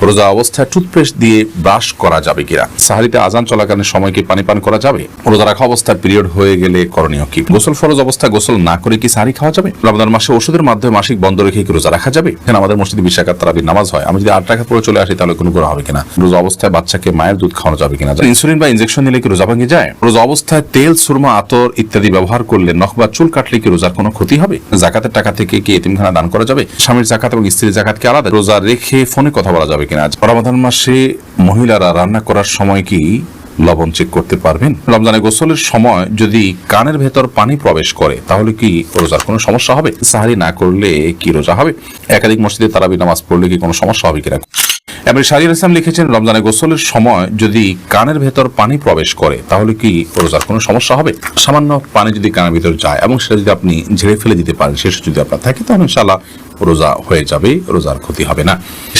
রোজা অবস্থায় টুথপেস্ট দিয়ে ব্রাশ করা যাবে কিনা? সাহারিতে আজান চলাকালীন সময় কি পানি পান করা যাবে? রোজা রাখা অবস্থায় পিরিয়ড হয়ে গেলে করণীয় কি? গোসল ফরজ অবস্থায় গোসল না করে কি সাহারি খাওয়া যাবে? রমজান মাসে ওষুধের মাধ্যমে মাসিক বন্ধ রেখে কি রোজা রাখা যাবে? এখানে আমাদের মসজিদে 20 রাকাত তারাবির নামাজ হয়, আমি যদি 8 রাকাত পরে চলে আসি তাহলে কোনো গুনাহ হবে কিনা? রোজা অবস্থায় বাচ্চাকে মায়ের দুধ খাওয়ানো যাবে কিনা? ইনসুলিন বা ইনজেকশন নিলে কি রোজা ভেঙে যায়? রোজা অবস্থায় তেল, সুরমা, আতর ইত্যাদি ব্যবহার করলে নখ বা চুল কাটলে কি রোজার কোনো ক্ষতি হবে? জাকাতের টাকা থেকে কি এতিমখানা দান করা যাবে? স্বামীর জাকাত এবং স্ত্রীর জাকাত কি আলাদা? রোজা রেখে ফোনে কথা বলা যাবে কিনা? রমাদান মাসে মহিলারা রান্না করার সময় কি লবণ চেক করতে পারবেন? রমজানে গোসলের সময় যদি কানের ভেতর পানি প্রবেশ করে তাহলে কি রোজার কোনো সমস্যা হবে? সাহারি না করলে কি রোজা হবে? একাধিক মসজিদে তারাবি নামাজ পড়লে কি কোনো সমস্যা হবে কিনা? এবার শাহরিয়ার ইসলাম লিখেছেন, রমজানে গোসলের সময় যদি কানের ভেতর পানি প্রবেশ করে তাহলে কি রোজার কোনো সমস্যা হবে? সামান্য পানি যদি কানের ভিতর যায় এবং সেটা যদি আপনি ঝেড়ে ফেলে দিতে পারেন, শেষ যদি আপনার থাকে তাহলে ইনশাআল্লাহ রোজা হয়ে যাবে, রোজার ক্ষতি হবে না।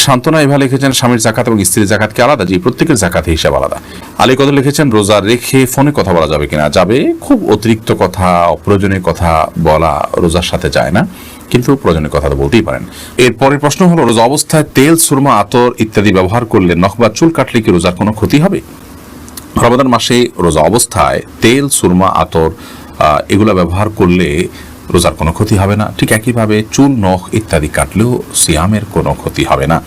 শান্তনা এভাবে লিখেছেন, স্বামীর জাকাত এবং স্ত্রীর জাকাত কি আলাদা? জি, প্রত্যেকের জাকাত হিসাব আলাদা। আলী কদর লিখেছেন, রোজা রেখে ফোনে কথা বলা যাবে কিনা? যাবে। খুব অতিরিক্ত কথা, অপ্রয়োজনীয় কথা বলা রোজার সাথে যায় না, কিন্তু প্রয়োজনীয় কথা তো বলতেই পারেন। এর পরের প্রশ্ন হলো, রোজা অবস্থায় তেল, সুরমা, আতর ইত্যাদি ব্যবহার করলে নখ বা চুল কাটলে কি রোজার কোনো ক্ষতি হবে? রমাদান মাসে রোজা অবস্থায় তেল, সুরমা, আতর এগুলো ব্যবহার করলে রোজার কোনো ক্ষতি হবে না। ঠিক একইভাবে চুল, নখ ইত্যাদি কাটলেও সিয়ামের কোনো ক্ষতি হবে না,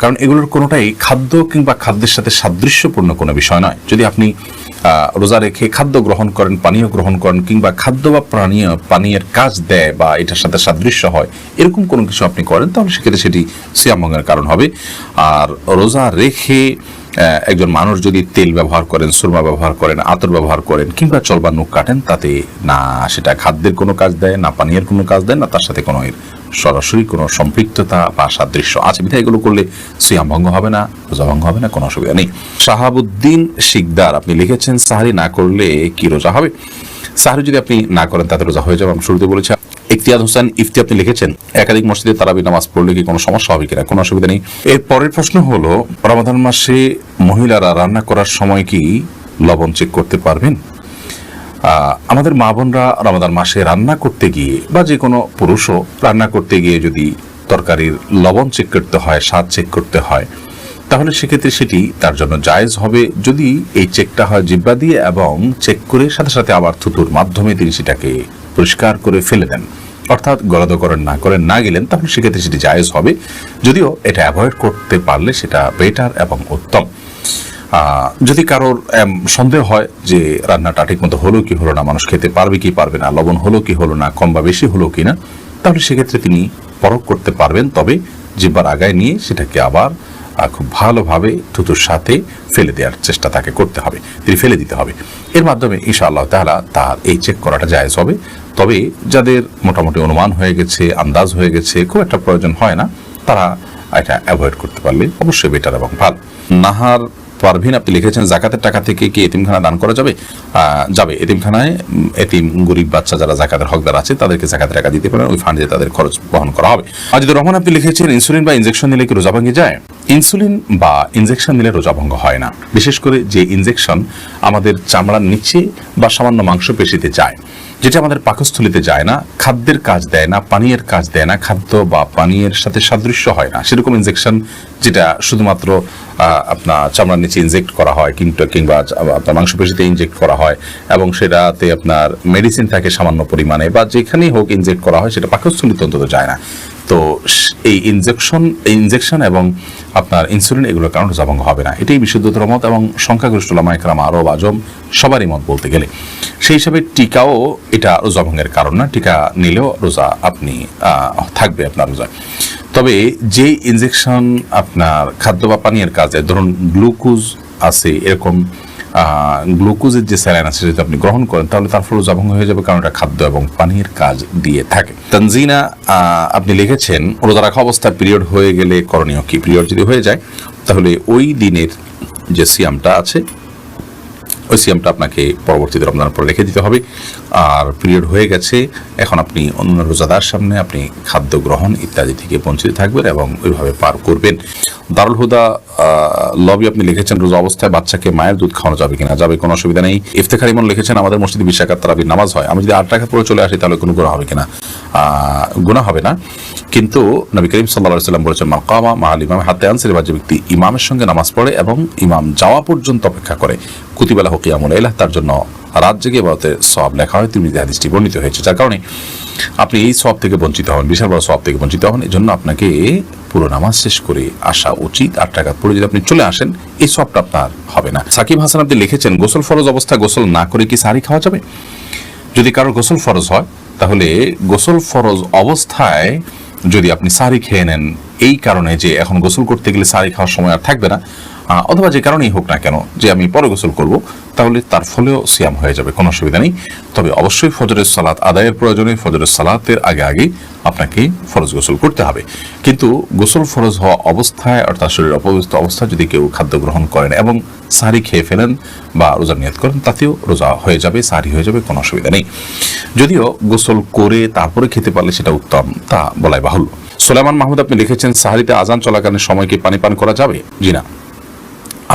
কারণ এগুলোর কোনোটাই খাদ্য কিংবা খাদ্যের সাথে সাদৃশ্যপূর্ণ কোনো বিষয় নয়। যদি আপনি রোজা রেখে খাদ্য গ্রহণ করেন, পানীয় গ্রহণ করেন, কিংবা খাদ্য বা পানীয়ের কাজ দেয় বা এটার সাথে সাদৃশ্য হয় এরকম কোনো কিছু আপনি করেন, তাহলে সেক্ষেত্রে সেটি সিয়াম ভঙ্গের কারণ হবে। আর রোজা রেখে একজন মানুষ যদি তেল ব্যবহার করেন, সুরমা ব্যবহার করেন, আতর ব্যবহার করেন, কিংবা চলবা নখ কাটেন, তাতে না সেটা খাদ্যের কোনো কাজ দেয়, না পানীয়ের কোনো কাজ দেয়, না তার সাথে কোনো সরাসরি কোনো সম্পৃক্ততা বা সাদৃশ্য আছে। বিধায় এগুলো করলে সিয়াম ভঙ্গ হবে না, রোজা ভঙ্গ হবে না, কোনো অসুবিধা নেই। শাহাবুদ্দিন শিকদার আপনি লিখেছেন, সাহারি না করলে কি রোজা হবে? সাহারি যদি আপনি না করেন তাতে রোজা হয়ে যাবে, আমি শুরুতে বলেছি। ইফতিয়াদ হোসেন ইফতি আপনি লিখেছেন, একাধিক মসজিদে তারাবি নামাজ পড়লে কি কোনো সমস্যা হবে কিনা? কোনো অসুবিধা নেই। এর পরের প্রশ্ন হলো, রমাদান মাসে মহিলারা রান্না করার সময় কি লবণ চেক করতে পারবেন? আমাদের মা বোনরা রমাদান মাসে রান্না করতে গিয়ে বা যে কোনো পুরুষও রান্না করতে গিয়ে যদি তরকারির লবণ চেক করতে হয়, স্বাদ চেক করতে হয়, তাহলে সেক্ষেত্রে সেটি তার জন্য জায়েজ হবে যদি এই চেকটা হয় জিহ্বা দিয়ে এবং চেক করে সাথে সাথে আবার থুতুর মাধ্যমে তিনি সেটাকে পরিষ্কার করে ফেলে দেন, অর্থাৎ গলাধকরণ না গেলেন, তাহলে সেক্ষেত্রে সেটি জায়েজ হবে। যদিও এটা অ্যাভয়েড করতে পারলে সেটা বেটার এবং উত্তম। যদি কারোর সন্দেহ হয় যে রান্নাটা ঠিক মতো হলো কি হলো না, মানুষ খেতে পারবে কি পারবে না, লবণ হলো কি হলো না, কম বা বেশি হলো কি না, তাহলে সেক্ষেত্রে তিনি পরখ করতে পারবেন। তবে জিহ্বার আগায় নিয়ে সেটাকে আবার খুব ভালোভাবে থুতুর সাথে ফেলে দেওয়ার চেষ্টা তাকে করতে হবে, তিনি ফেলে দিতে হবে। এর মাধ্যমে ইনশাআল্লাহ তাআলা তার এই চেক করাটা জায়েজ হবে। তবে যাদের মোটামুটি অনুমান হয়ে গেছে, আন্দাজ হয়ে গেছে, খুব একটা প্রয়োজন হয় না, তারা এটা অ্যাভয়েড করতে পারলে অবশ্যই বেটার এবং ভালো। নাহার পারভিন আপনি লিখেছেন, জাকাতের টাকা থেকে কি এতিমখানা দান করা যাবে? যাবে। এতিমখানায় এতিম গরিব বাচ্চা যারা জাকাতের হকদার আছে তাদেরকে জাকাতের টাকা দিতে পারেন, ওই ফান্ডে তাদের খরচ বহন করা হবে। আজিদুর রহমান আপনি লিখেছেন, ইনসুলিন বা ইনজেকশন নিলে কি রোজা ভেঙে যায়? ইনসুলিন বা ইনজেকশন নিলে রোজা ভঙ্গ হয় না, বিশেষ করে যে ইনজেকশন আমাদের চামড়ার নিচে বা সামান্য মাংসপেশিতে যায়, যেটা আমাদের পাকস্থলিতে যায় না, খাদ্যের কাজ দেয় না, পানীয়ের কাজ দেয় না, খাদ্য বা পানীয়ের সাথে সাদৃশ্য হয় না, সেরকম ইনজেকশন যেটা শুধুমাত্র আপনার চামড়ার নিচে ইনজেক্ট করা হয় কিংবা আপনার মাংসপেশিতে ইনজেক্ট করা হয় এবং সেটাতে আপনার মেডিসিন থাকে সামান্য পরিমাণে, বা যেখানেই হোক ইনজেক্ট করা হয়, সেটা পাকস্থলিতে অন্তত যায় না। তো এই ইনজেকশন এবং আপনার ইনসুলিন এগুলোর কারণে রোজা ভঙ্গ হবে না, এটাই বিশুদ্ধতর মত এবং সংখ্যাগরিষ্ঠ উলামা ইকরাম, আরব আজম সবারই মত বলতে গেলে। সেই হিসাবে টিকাও এটা রোজা ভঙ্গের কারণ না, টিকা নিলেও রোজা আপনি থাকবে আপনার রোজা। তবে যে ইনজেকশন আপনার খাদ্য বা পানীয়ের কাজে, ধরুন গ্লুকোজ আছে, এরকম গ্লুকোজের যে স্যালাইন আছে যদি আপনি গ্রহণ করেন তাহলে তার ফলে রোজা ভঙ্গ হয়ে যাবে, কারণ এটা খাদ্য এবং পানীয়ের কাজ দিয়ে থাকে। তানজিনা আপনি লিখেছেন, রোজা রাখা অবস্থায় পিরিয়ড হয়ে গেলে করণীয় কি? পিরিয়ড যদি হয়ে যায় তাহলে ওই দিনের যে সিয়ামটা আছে ওই সিয়ামটা আপনাকে পরবর্তীতে রমজান পরে রেখে দিতে হবে। আর পিরিয়ড হয়ে গেছে, এখন আপনি অন্য রোজাদার সামনে আপনি খাদ্য গ্রহণ ইত্যাদি থেকে বঞ্চিত থাকবেন এবং ওইভাবে পার করবেন। দারুল হুদা লবি আপনি লিখেছেন, রোজা অবস্থায় বাচ্চাকে মায়ের দুধ খাওয়ানো যাবে কিনা? যাবে, কোনো অসুবিধা নেই। ইফতেখার ইমন লিখেছেন, আমাদের মসজিদে 20 রাকাত তারাবির নামাজ হয়, আমি যদি 8 রাকাত পরে চলে আসি তাহলে কোনো গুনাহ হবে কিনা? গুনাহ হবে না, কিন্তু নবী করিম সাল্লাল্লাহু আলাইহি ওয়াসাল্লাম বলেছেন, মান কামা মা'আল ইমামি হাত্তা ইয়ানসিরিফা, যে ব্যক্তি ইমামের সঙ্গে নামাজ পড়ে এবং ইমাম যাওয়া পর্যন্ত অপেক্ষা করে, কুতিবা লাহু কিয়ামুল লাইল, তার জন্য রাত জেগে ইবাদতের সওয়াব লেখা হয়। তিরমিজি হাদিসটি বর্ণিত হয়েছে। যার কারণে আপনি এই সওয়াব থেকে বঞ্চিত হবেন, বিশাল বড় সওয়াব থেকে বঞ্চিত হবেন। এজন্য আপনাকে পুরো নামাজ শেষ করে আসা উচিত। 8 রাকাত পড়ে যদি আপনি চলে আসেন, এই সওয়াবটা আপনার হবে না। সাকিব হাসান আপনি লিখেছেন, গোসল ফরজ অবস্থায় গোসল না করে কি সাহরি খাওয়া যাবে? যদি কারোর গোসল ফরজ হয়, তাহলে গোসল ফরজ অবস্থায় যদি আপনি সাহরি খেয়ে নেন এই কারণে যে এখন গোসল করতে গেলে সাহরি খাওয়ার সময় আর থাকবে না, অথবা যে কারণেই হোক না কেন যে আমি পরে গোসল করব, তাহলে তার ফলেও সিয়াম হয়ে যাবে, কোনো অসুবিধা নেই। তবে অবশ্যই ফজরের সালাত আদায়ের প্রয়োজনে ফজরের সালাতের আগে আপনাকে ফরজ গোসল করতে হবে। কিন্তু গোসল ফরজ হওয়া অবস্থায় অর্থাৎ শরীর অপবিত্র অবস্থায় যদি কেউ খাদ্য গ্রহণ করেন এবং সাহরি খেয়ে ফেলেন বা রোজার নিয়ত করেন, তাতেও রোজা হয়ে যাবে, সাহরি হয়ে যাবে, কোনো অসুবিধা নেই। যদিও গোসল করে তারপরে খেতে পারলে সেটা উত্তম, তা বলাই বাহুল্য। সুলাইমান মাহমুদ আপনি লিখেছেন, সাহরিতে আজান চলাকালীন সময় কি পানি পান করা যাবে? জি না।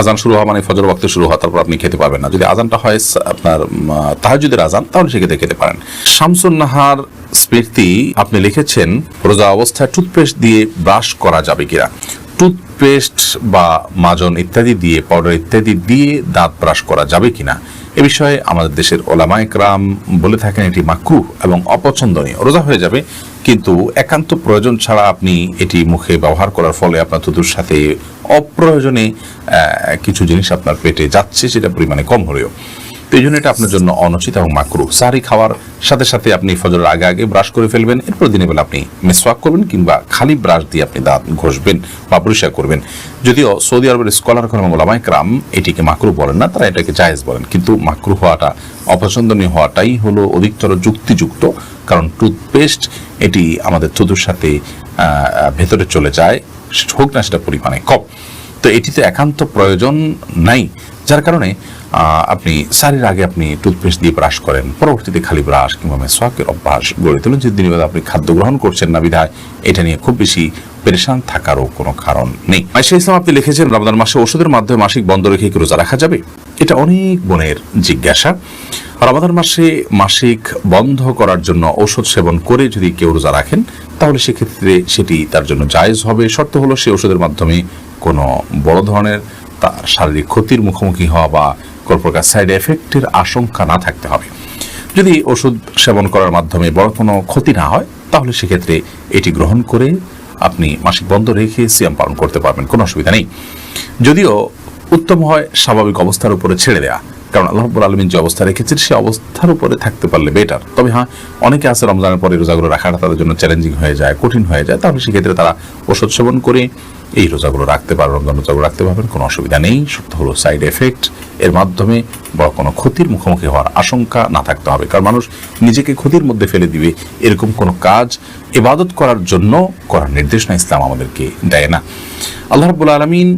আজান শুরু হওয়া মানে ফজর ওয়াক্তে শুরু হওয়া, তারপর আপনি খেতে পারবেন না। যদি আজানটা হয় আপনার তাহাজ্জুদের আজান, তাহলে সেক্ষেত্রে খেতে পারেন। শামসুন নাহার স্মৃতি আপনি লিখেছেন, রোজা অবস্থায় টুথপেস্ট দিয়ে ব্রাশ করা যাবে কিনা? টুথপেস্ট বা মাজন ইত্যাদি দিয়ে, পাউডার ইত্যাদি দিয়ে দাঁত ব্রাশ করা যাবে কিনা, এ বিষয়ে আমাদের দেশের ওলামায়ে কেরাম বলে থাকেন এটি মাকরুহ এবং অপছন্দনীয়। রোজা হয়ে যাবে, কিন্তু একান্ত প্রয়োজন ছাড়া আপনি এটি মুখে ব্যবহার করার ফলে আপনার থুতুর সাথে অপ্রয়োজনে কিছু জিনিস আপনার পেটে যাচ্ছে, সেটা পরিমাণে কম হলেও, তো এই জন্য এটা আপনার জন্য অনুচিত এবং মাকরুহ। সাহরি খাওয়ার সাথে সাথে আপনি ফজরের আগে ব্রাশ করে ফেলবেন, এরপর দিনের বেলা আপনি মিসওয়াক করবেন কিংবা খালি ব্রাশ দিয়ে আপনি দাঁত ঘষবেন বা পরিষ্কার করবেন। যদিও সৌদি আরবের স্কলারগণ এবং ওলামায়ে কেরাম এটিকে মাকরুহ বলেন না, তারা এটাকে জায়েজ বলেন। কিন্তু মাকরুহ হওয়াটা, অপছন্দনীয় হওয়াটাই হলো অধিকতর যুক্তিযুক্ত, কারণ টুথপেস্ট এটি আমাদের থুতুর সাথে ভেতরে চলে যায়, হোক না সেটা পরিমাণে কম, তো এটিতে একান্ত প্রয়োজন নাই। যার কারণে আপনি সাহরির আগে আপনি টুথপেস্ট দিয়ে ব্রাশ করেন, পরবর্তীতে খালি ব্রাশ কিংবা মেসওয়াকের অভ্যাস গড়ে তোলেন। যে দিনের বেলা আপনি খাদ্য গ্রহণ করছেন না বিধায় এটা নিয়ে খুব বেশি পেরেশান থাকারও কোনো কারণ নেই। আয়েশা ইসলাম আপনি লিখেছেন, রমজান মাসে ওষুধের মাধ্যমে মাসিক বন্ধ রেখে কি রোজা রাখা যাবে? এটা অনেক বোনের জিজ্ঞাসা। রমজান মাসে মাসিক বন্ধ করার জন্য ঔষধ সেবন করে যদি কেউ রোজা রাখেন, তাহলে সেক্ষেত্রে সেটি তার জন্য জায়েজ হবে। শর্ত হলো সে ওষুধের মাধ্যমে কোনো বড় ধরনের তার শারীরিক ক্ষতির মুখোমুখি হওয়া বা কোনো প্রকার সাইড এফেক্টের আশঙ্কা না থাকতে হবে। যদি ওষুধ সেবন করার মাধ্যমে বড় কোনো ক্ষতি না হয়, তাহলে সেক্ষেত্রে এটি গ্রহণ করে আপনি মাসিক বন্ধ রেখে সিয়াম পালন করতে পারবেন, কোনো অসুবিধা নেই। যদিও উত্তম হয় স্বাভাবিক অবস্থার উপরে ছেড়ে দেয়া, কারণ আল্লাহ রাব্বুল আলামিন যে অবস্থা রেখেছেন সে অবস্থার উপরে থাকতে পারলে বেটার। তবে হ্যাঁ, অনেকে আছে রমজানের পরে রোজাগুলো রাখাটা তাদের জন্য চ্যালেঞ্জিং হয়ে যায়, কঠিন হয়ে যায়, তাহলে সেক্ষেত্রে তারা ওষুধ সেবন করে এই রোজাগুলো রাখতে পারবেন, রমজান রোজাগুলো রাখতে পারবেন, কোনো অসুবিধা নেই। শর্ত হলো সাইড এফেক্ট এর মাধ্যমে বড় কোনো ক্ষতির মুখোমুখি হওয়ার আশঙ্কা না থাকতে হবে। কারণ মানুষ নিজেকে ক্ষতির মধ্যে ফেলে দিবে এরকম কোনো কাজ ইবাদত করার জন্য করার নির্দেশনা ইসলাম আমাদেরকে দেয় না। আল্লাহ রাব্বুল আলামিন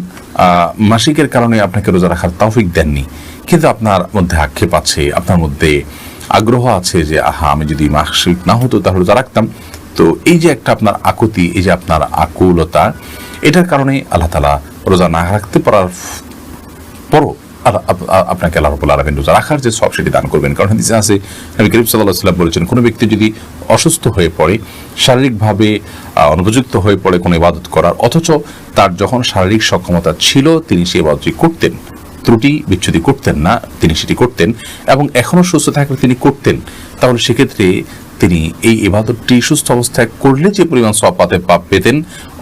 মাসিকের কারণে আপনাকে রোজা রাখার তৌফিক দেননি, কিন্তু আপনার মধ্যে আক্ষেপ আছে, আপনার মধ্যে আগ্রহ আছে যে আমি যদি মাসিক না হতো তাহলে রোজা রাখতাম। তো এই যে একটা আপনার আকুতি, এই যে আপনার আকুলতা, এটার কারণে আল্লাহ তাআলা রোজা না রাখতে পারার পরও আপনাকে আল্লাহ রাব্বুল আলামিন রোজা রাখার যে সওয়াব সেটি দান করবেন। কারণ হাদিসে আছে, নবী করিম সাল্লাল্লাহু আলাইহি ওয়াসাল্লাম বলেছেন, কোনো ব্যক্তি যদি অসুস্থ হয়ে পড়ে, শারীরিকভাবে অনুপযুক্ত হয়ে পড়ে কোনো ইবাদত করার, অথচ তার যখন শারীরিক সক্ষমতা ছিল তিনি সেই ইবাদতটি করতেন, ত্রুটি বিচ্ছুতি করতেন না, তিনি সেটি করতেন এবং এখনো সুস্থ থাকলে তিনি করতেন, তাহলে সেক্ষেত্রে তিনি এই ইবাদতটি সুস্থ অবস্থায় করলে যে পরিমাণ সওয়াব পেতেন,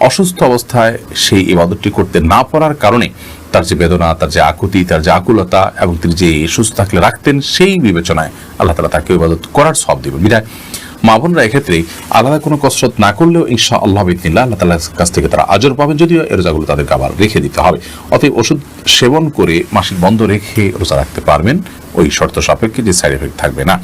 অসুস্থ অবস্থায় সেই ইবাদতটি করতে না পারার কারণে তার যে বেদনা, তার যে আকুতি, তার যে আকুলতা এবং তিনি যে সুস্থ থাকলে রাখতেন, সেই বিবেচনায় আল্লাহ তাআলা তাকে ইবাদত করার সওয়াব দিবেন। বিধায় মা বোনরা এক্ষেত্রে আলাদা কোনো কসরত না করলেও ইনশাআল্লাহ বিইذনিল্লাহ আল্লাহ তাআলার কাছ থেকে তারা আজর পাবেন, যদিও এই রোজাগুলো তাদেরকে আবার রেখে দিতে হবে। অতএব ওষুধ সেবন করে মাসিক বন্ধ রেখে রোজা রাখতে পারবেন, ওই শর্ত সাপেক্ষে যে সাইড এফেক্ট থাকবে না।